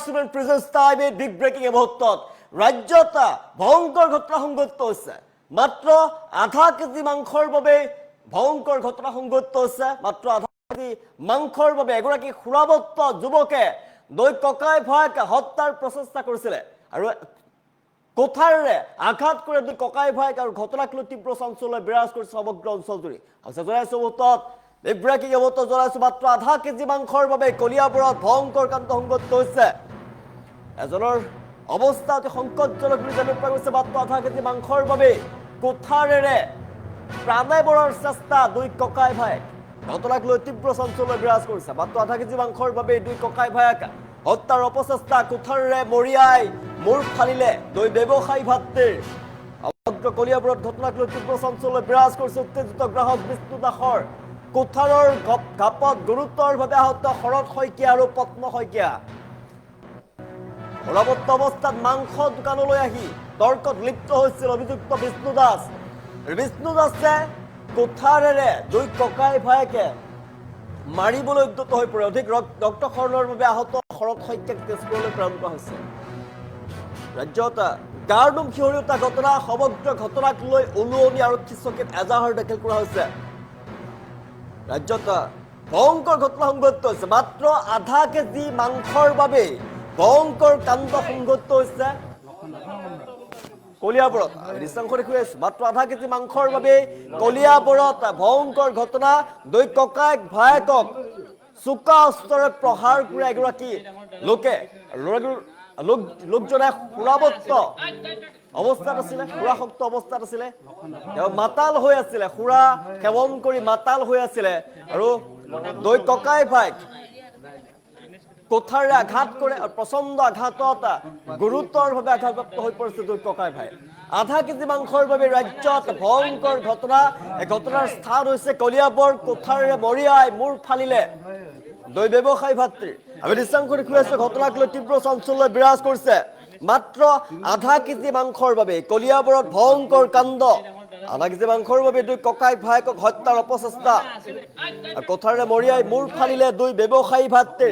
Parchment প্ৰিজেন্স time এই big breaking মুহূৰ্তত ৰাজ্যত ভয়ংকৰ ঘটনা সংঘটিত হৈছে। মাত্ৰ আধা কেজি মাংসৰ বাবে ভয়ংকৰ ঘটনা সংঘটিত হৈছে। মাত্ৰ আধা কেজি মাংসৰ বাবে এগৰাকী সুৰাবত্ত যুৱকে দুই ককাই ভাইক হত্যাৰ প্ৰচেষ্টা কৰিছিলে আৰু কোঠাৰেৰে আঘাত কৰে দুই ককাই ভাইক আৰু ঘটনাক লৈ তীব্ৰ চাঞ্চল্য বিৰাজ কৰিছে সমগ্ৰ অঞ্চলজুৰি। জনাইছো মুহূৰ্তত বিগ ব্ৰেকিং মুহূৰ্তত জনাইছো মাত্ৰ আধা কেজি মাংসৰ বাবে কলিয়াবৰত ভয়ংকৰ কাণ্ড সংঘটিত হৈছে। এজনৰ অৱস্থা অতি সংকটজনক বুলি জানিব পৰা গৈছে। মাত্ৰ আধা কেজি মাংসৰ বাবে কোঠাৰেৰে প্ৰাণে মৰাৰ চেষ্টা দুই ককাই ভাইক। ঘটনাক লৈ তীব্ৰ চাঞ্চল্য বিৰাজ কৰিছে। মাত্ৰ আধা কেজি মাংসৰ বাবে দুই ককাই ভাইক হত্যাৰ অপচেষ্টা, কোঠাৰেৰে মৰিয়াই মূৰ ফালিলে দুই ব্যৱসায়ী ভাতৃৰ। সমগ্ৰ কলিয়াবৰত ঘটনাক লৈ তীব্ৰ চাঞ্চল্য বিৰাজ কৰিছে। উত্তেজিত গ্ৰাহক বিষ্ণু দাসৰ কোঠাৰৰ ঘাপত গুৰুতৰভাৱে আহত শৰৎ শইকীয়া আৰু পদ্ম শইকীয়া। সুৰাবত্ত অৱস্থাত মাংস দোকানলৈ আহি তৰ্কত লিপ্ত হৈছিল অভিযুক্ত বিষ্ণু দাস। বিষ্ণু দাসে কোঠাৰেৰে দুই ককাই ভাইকে মাৰিবলৈ উদ্যত হৈ পৰে। অধিক ৰক্তক্ষৰণৰ বাবে আহত শৰৎ শইকীয়াক তেজপুৰলৈ প্ৰেৰণ কৰা হৈছে। ৰাজ্যত গাৰ নোম শিয়ৰি উঠা ঘটনা, সমগ্ৰ ঘটনাক লৈ উলুৱনি আৰক্ষী চকীত এজাহাৰ দাখিল কৰা হৈছে। ৰাজ্যত ভয়ংকৰ ঘটনা সংঘটিত হৈছে। মাত্ৰ আধা কেজি মাংসৰ বাবে ভয়ংকৰ কাণ্ড সংঘটিত হৈছে কলিয়াবৰত। দৃশ্যাংশ দেখুৱাই আছো। মাত্ৰ আধা কেজি মাংসৰ বাবে কলিয়াবৰত ভয়ংকৰ ঘটনা। দুই ককাইক ভায়েকক চোকা অস্ত্ৰৰে প্ৰহাৰ কৰে এগৰাকী লোকে। লোকজনে সুৰাবত্ত অৱস্থাত আছিলে, সুৰাসক্ত অৱস্থাত আছিলে। তেওঁ মাতাল হৈ আছিলে, সুৰা সেৱন কৰি মাতাল হৈ আছিলে আৰু দুই ককাই ভাইক কোঠাৰে আঘাত কৰে আৰু প্ৰচণ্ড আঘাতত গুৰুতৰভাৱে আঘাতপ্ৰাপ্ত হৈ পৰিছে দুই ককাই ভাই। আধা কেজি মাংসৰ বাবে ৰাজ্যত ভয়ংকৰ ঘটনা। এই ঘটনাৰ স্থান হৈছে কলিয়াবৰ। কোঠাৰেৰে মৰিয়াই মূৰ ফালিলে দুই ব্যৱসায়ী ভাতৃ। আমি দৃশ্যাংশ দেখুৱাই আছো। ঘটনাক লৈ তীব্ৰ চাঞ্চল্য বিৰাজ কৰিছে। মাত্ৰ আধা কেজি মাংসৰ বাবে কলিয়াবৰত ভয়ংকৰ কাণ্ড। আধা কেজি মাংসৰ বাবে দুই ককাই ভাইকক হত্যাৰ অপচেষ্টা, কোঠাৰেৰে মৰিয়াই মূৰ ফালিলে দুই ব্যৱসায়ী ভাতৃ।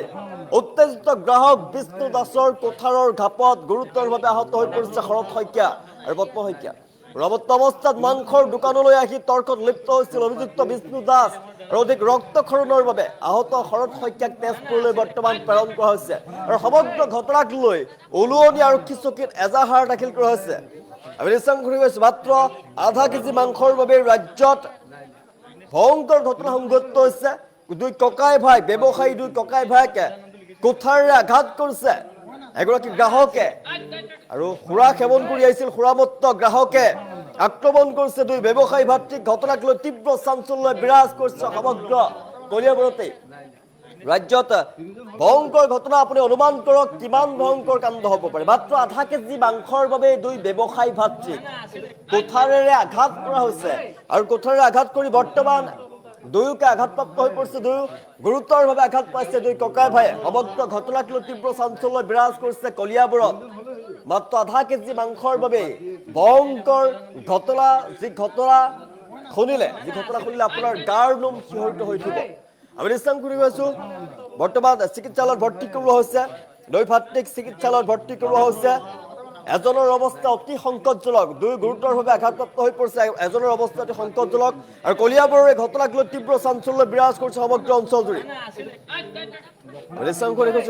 উত্তেজিত গ্ৰাহক বিষ্ণু দাসৰ কোঠাৰৰ ঘাপত গুৰুতৰভাৱে আহত হৈ পৰিছে শৰৎ শইকীয়া আৰু পদ্ম শইকীয়া। সুৰাবত্ত অৱস্থাত মাংসৰ দোকানলৈ আহি তৰ্কত লিপ্ত হৈছিল অভিযুক্ত বিষ্ণু দাস আৰু অধিক ৰক্তক্ষৰণৰ বাবে আহত শৰৎ শইকীয়াক তেজপুৰলৈ বৰ্তমান প্ৰেৰণ কৰা হৈছে আৰু সমগ্ৰ ঘটনাক লৈ উলুৱনি আৰক্ষী চকীত এজাহাৰ দাখিল কৰা হৈছে। আমি দৃশ্যাংশ দেখুৱাই আছো। মাত্ৰ আধা কেজি মাংসৰ বাবে ৰাজ্যত ভয়ংকৰ ঘটনা সংঘটিত হৈছে। দুই ককাই ভাই ব্যৱসায়ী দুই ককাই ভাইকে কোঠাৰেৰে আঘাত কৰিছে এগৰাকী গ্ৰাহকে আৰু সুৰা সেৱন কৰি আহিছিল সুৰাবত্ত গ্ৰাহকে আক্ৰমণ কৰিছে দুই ব্যৱসায়ী ভাতৃক। ঘটনাক লৈ তীব্ৰ চাঞ্চল্য বিৰাজ কৰিছে সমগ্ৰ কলিয়াবৰতে। ৰাজ্যত ভয়ংকৰ ঘটনা। আপুনি অনুমান কৰক কিমান ভয়ংকৰ কাণ্ড হ'ব পাৰে। মাত্ৰ আধা কেজি মাংসৰ বাবে দুই ব্যৱসায়ী ভাতৃক কোঠাৰেৰে আঘাত কৰা হৈছে আৰু কোঠাৰেৰে আঘাত কৰি বৰ্তমান দুয়োকে আঘাতপ্ৰাপ্ত হৈ পৰিছে। দুয়ো গুৰুতৰভাৱে আঘাত পাইছে দুই ককাই ভাই। সমগ্ৰ ঘটনাক লৈ তীব্ৰ চাঞ্চল্য বিৰাজ কৰিছে কলিয়াবৰত। মাত্ৰ আধা কেজি মাংসৰ বাবে ভয়ংকৰ ঘটনা। যি ঘটনা শুনিলে আপোনাৰ গাৰ নোম শিহৰিত হৈ উঠিব। আমি দৃশ্যাংশ কৰি আছো। বৰ্তমান চিকিৎসালয়ত ভৰ্তি কৰোৱা হৈছে দুই ভাতৃক। চিকিৎসালয়ত ভৰ্তি কৰোৱা হৈছে। এজনৰ অৱস্থা অতি সংকটজনক, দুই গুৰুতৰভাৱে আঘাতপ্ৰাপ্ত হৈ পৰিছে। এজনৰ অৱস্থা অতি সংকটজনক আৰু কলিয়াবৰৰ এই ঘটনাক লৈ তীব্ৰ চাঞ্চল্য বিৰাজ কৰিছে সমগ্ৰ অঞ্চলজুৰি।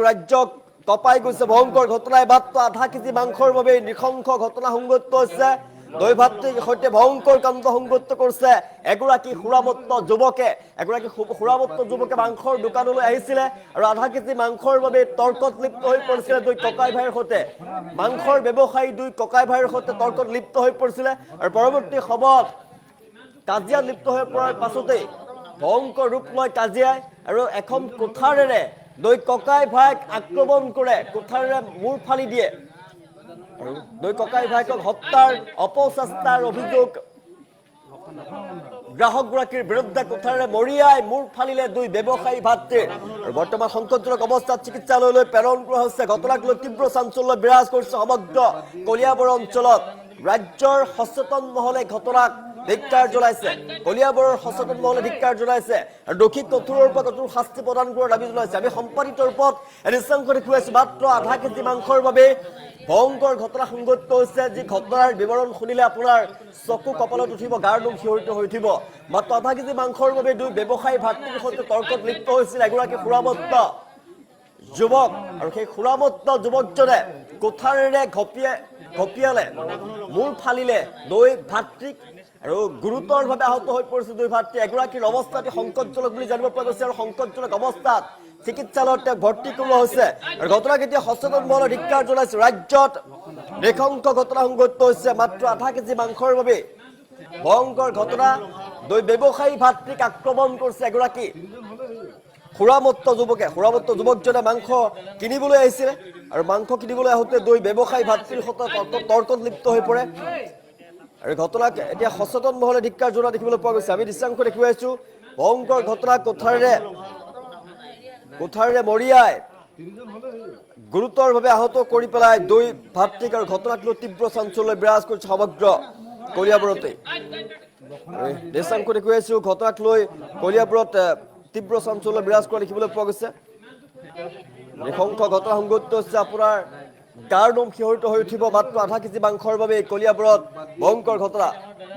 ৰাজ্যক কঁপাই গৈছে ভয়ংকৰ ঘটনাই। মাত্ৰ আধা কেজি মাংসৰ বাবে নৃশংস ঘটনা সংঘটিত হৈছে। দুই ভাতৃৰ সৈতে ভয়ংকৰ কাণ্ড সংঘটিত কৰিছে এগৰাকী সুৰাবত্ত যুৱকে মাংসৰ দোকানলৈ আহিছিলে আৰু আধা কেজি মাংসৰ বাবে তৰ্কত লিপ্ত হৈ পৰিছিলে দুই ককাই ভাইৰ সৈতে। মাংসৰ ব্যৱসায়ী দুই ককাই ভাইৰ সৈতে তৰ্কত লিপ্ত হৈ পৰিছিলে আৰু পৰৱৰ্তী সময়ত কাজিয়াত লিপ্ত হৈ পৰাৰ পাছতেই ভয়ংকৰ ৰূপ লয় কাজিয়াই আৰু এখন কোঠাৰেৰে দুই ককাই ভাইক আক্ৰমণ কৰে, কোঠাৰেৰে মূৰ ফালি দিয়ে আৰু দুই ককাই ভাইকক হত্যাৰ অপচেষ্টাৰ অভিযোগ গ্ৰাহকগৰাকীৰ বিৰুদ্ধে। কোঠাৰেৰে মৰিয়াই মূৰ ফালিলে দুই ব্যৱসায়ী ভাতৃ আৰু বৰ্তমান সংকটজনক অৱস্থাত চিকিৎসালয়লৈ প্ৰেৰণ কৰা হৈছে। ঘটনাক লৈ তীব্ৰ চাঞ্চল্য বিৰাজ কৰিছে সমগ্ৰ কলিয়াবৰ অঞ্চলত। ৰাজ্যৰ সচেতন মহলে ঘটনাক ধিক্কাৰ জ্বলাইছে কলিয়াবৰৰ সচেতন মহলে ধিক্কাৰ জ্বলাইছে আৰু দোষী কঠোৰৰ পৰা কঠোৰ শাস্তি প্ৰদান কৰাৰ দাবী জ্বলাইছে আমি সম্পাদিত ৰূপত নিশ্চয় দেখুৱাইছো মাত্ৰ আধা কেজি মাংসৰ বাবে ভয়ংকৰ ঘটনা সংঘটিত হৈছে যি ঘটনাৰ বিৱৰণ শুনিলে আপোনাৰ চকু কপালত উঠিব গাৰ নোম শিহৰিত হৈ উঠিব মাত্ৰ আধা কেজি মাংসৰ বাবে দুই ব্যৱসায়ী ভাতৃৰ সৈতে তৰ্কত লিপ্ত হৈছিল এগৰাকী সুৰামত্ত যুৱক আৰু সেই সুৰামত্ত যুৱকজনে কোঠাৰেৰে ঘপিয়ালে মূৰ ফালিলে দুই ভাতৃক আৰু গুৰুতৰভাৱে আহত হৈ পৰিছে দুই ভাতৃ এগৰাকীৰ অৱস্থা অতি সংকটজনক বুলি জানিব পৰা গৈছে আৰু সংকটজনক অৱস্থাত চিকিৎসালয়ত তেওঁক ভৰ্তি কৰোৱা হৈছে আৰু ঘটনাক এতিয়া সচেতন মহলে ধিক্কাৰ জ্বলাইছে ৰাজ্যত নৃশংস ঘটনা সংঘটিত হৈছে মাত্ৰ আধা কেজি মাংসৰ বাবে ভয়ংকৰ ঘটনা দুই ব্যৱসায়ী ভাতৃক আক্ৰমণ কৰিছে এগৰাকী সুৰামত্ত যুৱকজনে মাংস কিনিবলৈ আহিছিলে আৰু মাংস কিনিবলৈ আহোঁতে দুই ব্যৱসায়ী ভাতৃৰ সৈতে তৰ্কত লিপ্ত হৈ পৰে আৰু ঘটনাক এতিয়া সচেতন মহলে ধিক্কাৰ জনোৱা দেখিবলৈ পোৱা গৈছে আমি দৃশ্যাংশ দেখুৱাইছো ভয়ংকৰ ঘটনা কোঠাৰেৰে মৰিয়াই গুৰুতৰভাৱে আহত কৰি পেলাই দুই ভাতৃক আৰু ঘটনাক লৈ তীব্ৰ চাঞ্চল্য বিৰাজ কৰিছে সমগ্ৰ কলিয়াবৰতে দৃশ্যাংশ দেখুৱাইছো ঘটনাক লৈ কলিয়াবৰত তীব্ৰ চাঞ্চল্য বিৰাজ কৰা দেখিবলৈ পোৱা গৈছে নৃশংস ঘটনা সংঘটিত হৈছে আপোনাৰ গাৰ নোম শিহৰিত হৈ উঠিব মাত্ৰ আধা কেজি মাংসৰ বাবে কলিয়াবৰত ভয়ংকৰ ঘটনা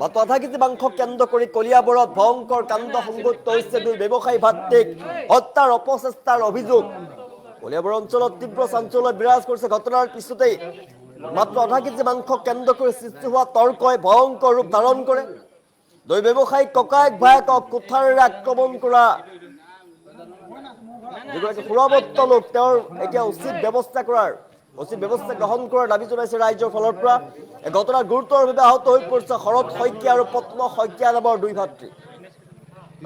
মাত্ৰ আধা কেজি মাংস কেন্দ্ৰ কৰি কলিয়াবৰত ভয়ংকৰ কাণ্ড সংঘটিত হৈছে দুই ব্যৱসায়ী ভাতৃক হত্যাৰ অপচেষ্টাৰ অভিযোগ কলিয়াবৰ অঞ্চলত তীব্ৰ চাঞ্চল্য বিৰাজ কৰিছে ঘটনাৰ পিছতেই মাত্ৰ আধা কেজি মাংস কেন্দ্ৰ কৰি সৃষ্টি হোৱা তৰ্কই ভয়ংকৰ ৰূপ ধাৰণ কৰে দুই ব্যৱসায়ী ককায়েক ভায়েকক কোঠাৰেৰে আক্ৰমণ কৰা যিগৰাকী সুৰামত্ত লোক তেওঁৰ এতিয়া উচিত ব্যৱস্থা গ্ৰহণ কৰাৰ দাবী জনাইছে ৰাইজৰ ফালৰ পৰা এই ঘটনাত গুৰুতৰভাৱে আহত হৈ পৰিছে শৰৎ শইকীয়া আৰু পদ্ম শইকীয়া নামৰ দুই ভাতৃ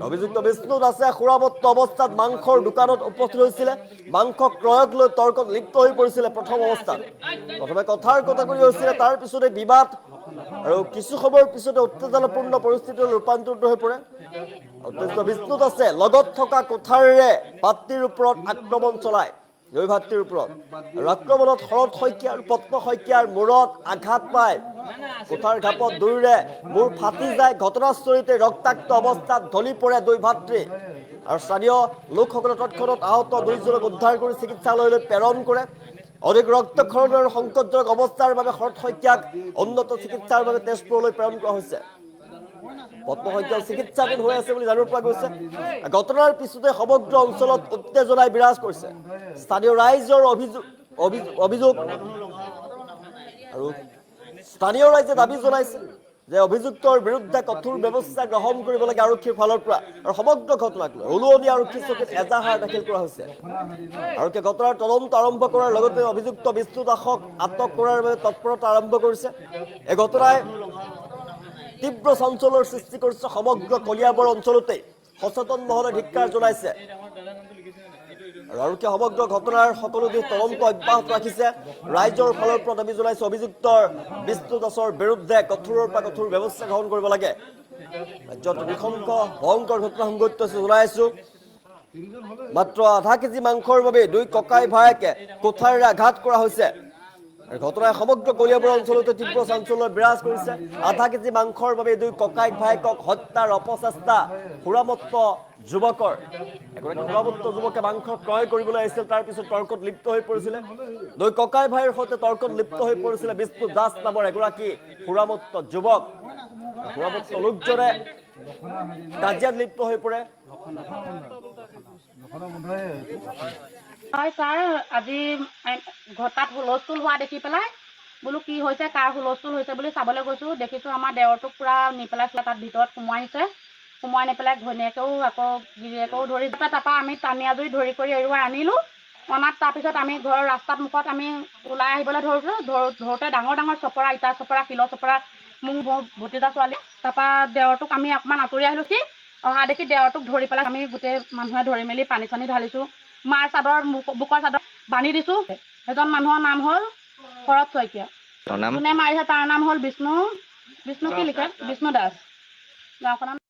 অভিযুক্ত বিষ্ণু দাসে সুৰামত্ত অৱস্থাত মাংসৰ দোকানত উপস্থিত হৈছিলে মাংস ক্ৰয়ক লৈ তৰ্কত লিপ্ত হৈ পৰিছিলে প্ৰথমে কথাৰ কথা কৰি হৈছিলে তাৰ পিছতে বিবাদ আৰু কিছু সময়ৰ পিছতে উত্তেজনাপূৰ্ণ পৰিস্থিতিলৈ ৰূপান্তৰিত হৈ পৰে অভিযুক্ত বিষ্ণু দাসে লগত থকা কোঠাৰেৰে ভাতৃৰ ওপৰত আক্ৰমণ চলায় দুই ভাতৃৰ ওপৰত আৰু আক্ৰমণত শৰৎ শইকীয়া আৰু পদ্ম শইকীয়াৰ মূৰত আঘাত পায় কোঠাৰ ঘাপত দুয়োৰে মূৰ ফাটি যায় ঘটনাস্থলীতে ৰক্তাক্ত অৱস্থাত ঢলি পৰে দুই ভাতৃ আৰু স্থানীয় লোকসকলে তৎক্ষণাত আহত দুইজনক উদ্ধাৰ কৰি চিকিৎসালয়লৈ প্ৰেৰণ কৰে অধিক ৰক্তক্ষৰণ আৰু সংকটজনক অৱস্থাৰ বাবে শৰৎ শইকীয়াক উন্নত চিকিৎসাৰ বাবে তেজপুৰলৈ প্ৰেৰণ কৰা হৈছে পদ্ম শইকীয়া চিকিৎসাধীন হৈ আছে বুলি জানিব পৰা গৈছে ঘটনাৰ পিছতে সমগ্ৰ অঞ্চলত উত্তেজনাই বিৰাজ কৰিছে স্থানীয় ৰাইজৰ অভিযোগ আৰু স্থানীয় ৰাইজে দাবী জনাইছে যে অভিযুক্তৰ বিৰুদ্ধে কঠোৰ ব্যৱস্থা গ্ৰহণ কৰিব লাগে আৰক্ষীৰ ফালৰ পৰা আৰু সমগ্ৰ ঘটনাক লৈ উলুৱনি আৰক্ষী চকীত এজাহাৰ দাখিল কৰা হৈছে আৰক্ষীয়ে ঘটনাৰ তদন্ত আৰম্ভ কৰাৰ লগতে অভিযুক্ত বিষ্ণু দাসক আটক কৰাৰ বাবে তৎপৰতা আৰম্ভ কৰিছে এই ঘটনাই তীব্ৰ চাঞ্চল্যৰ সৃষ্টি কৰিছে সমগ্ৰ কলিয়াবৰ অঞ্চলতে সচেতন মহলে ধিক্কাৰ জনাইছে আৰু আৰক্ষীয়ে সমগ্ৰ ঘটনাৰ সকলো দিশ তদন্ত অব্যাহত ৰাখিছে ৰাইজৰ ফালৰ পৰা দাবী জনাইছে অভিযুক্তৰ বিষ্ণু দাসৰ বিৰুদ্ধে কঠোৰৰ পৰা কঠোৰ ব্যৱস্থা গ্ৰহণ কৰিব লাগে ৰাজ্যত নৃশংস ভয়ংকৰ ঘটনা সংঘটিত হৈছে জনাইছো মাত্ৰ আধা কেজি মাংসৰ বাবে দুই ককাই ভায়েকে কোঠাৰেৰে আঘাত কৰা হৈছে ঘটনাই সমগ্ৰ কলিয়াবৰ অঞ্চলতে তীব্ৰ চাঞ্চল্য বিৰাজ কৰিছে আধা কেজি মাংসৰ বাবে দুই ককাইক ভায়েকক হত্যাৰ অপচেষ্টা সুৰামত্ত যুৱকৰ এগৰাকী সুৰামত্ত যুৱকে মাংস ক্ৰয় কৰিবলৈ আহিছিল তাৰ পিছত তৰ্কত লিপ্ত হৈ পৰিছিলে দুই ককাই ভাইৰ সৈতে তৰ্কত লিপ্ত হৈ পৰিছিলে বিষ্ণু দাস নামৰ এগৰাকী সুৰামত্ত যুৱক সুৰামত্ত লোকজনে কাজিয়াত লিপ্ত হৈ পৰে হয় ছাৰ আজি ঘটাত হুলস্থুল হোৱা দেখি পেলাই বোলো কি হৈছে কাৰ হুলস্থুল হৈছে বুলি চাবলৈ গৈছোঁ দেখিছোঁ আমাৰ দেৱৰটোক পূৰা নি পেলাইছিলে তাত ভিতৰত সোমোৱাই নি পেলাই ঘৈণীয়েকেও আকৌ গিৰিয়েকেও ধৰি তাৰপৰা আমি টানি আজৰি ধৰি কৰি এৰুৱাই আনিলোঁ অনাত তাৰপিছত আমি ঘৰৰ ৰাস্তাত মুখত আমি ওলাই আহিবলৈ ধৰোঁতে ডাঙৰ চপৰা ইটা চপৰা শিলৰ চপৰা মোৰ ভতিজা ছোৱালী তাৰপৰা দেৱৰটোক আমি অকণমান আঁতৰি আহিলোঁ সি অহা দেখি দেৱৰটোক ধৰি পেলাই আমি গোটেই মানুহে ধৰি মেলি পানী চানী ঢালিছোঁ মাৰ চাদৰ বুকৰ চাদৰ বান্ধি দিছোঁ সেইজন মানুহৰ নাম হ'ল শৰৎ শইকীয়া যোনে মাৰিছে তাৰ নাম হ'ল বিষ্ণু কি লিখে বিষ্ণু দাস গাঁওখনৰ